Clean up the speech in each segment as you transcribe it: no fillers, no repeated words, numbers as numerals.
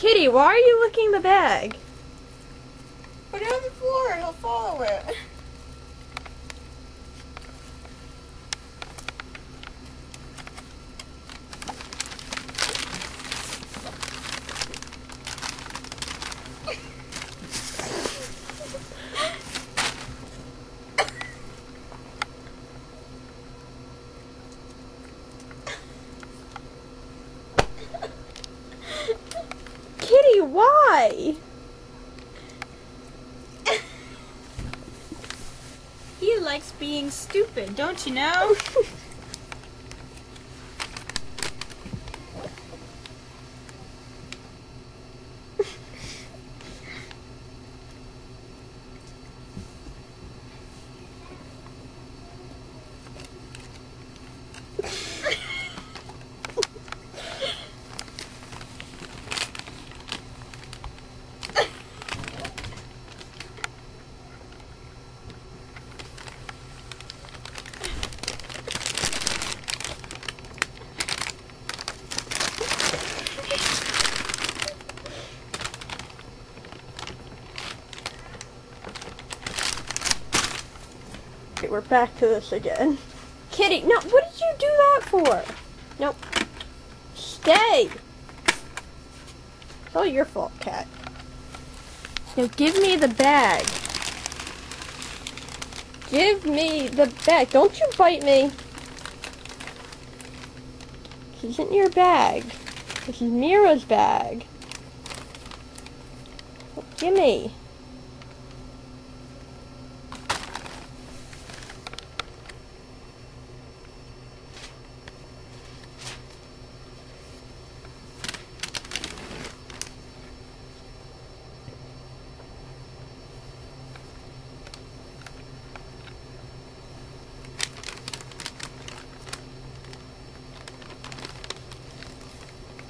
Kitty, why are you licking the bag? Put it on the floor, he'll follow it. Kitty, why? He likes being stupid, don't you know? Okay, we're back to this again. Kitty, no, what did you do that for? Nope. Stay! It's all your fault, cat. Now give me the bag. Give me the bag. Don't you bite me. This isn't your bag. This is Meara's bag. Gimme.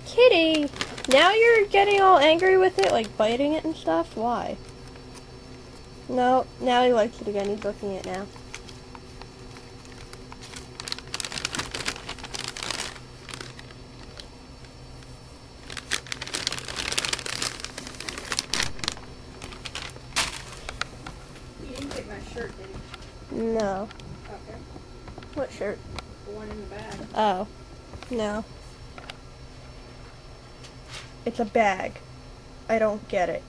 Kitty, now you're getting all angry with it, like biting it and stuff? Why? No, now he likes it again. He's licking it now. You didn't take my shirt, did you? No. Okay. What shirt? The one in the bag. Oh. No. It's a bag. I don't get it.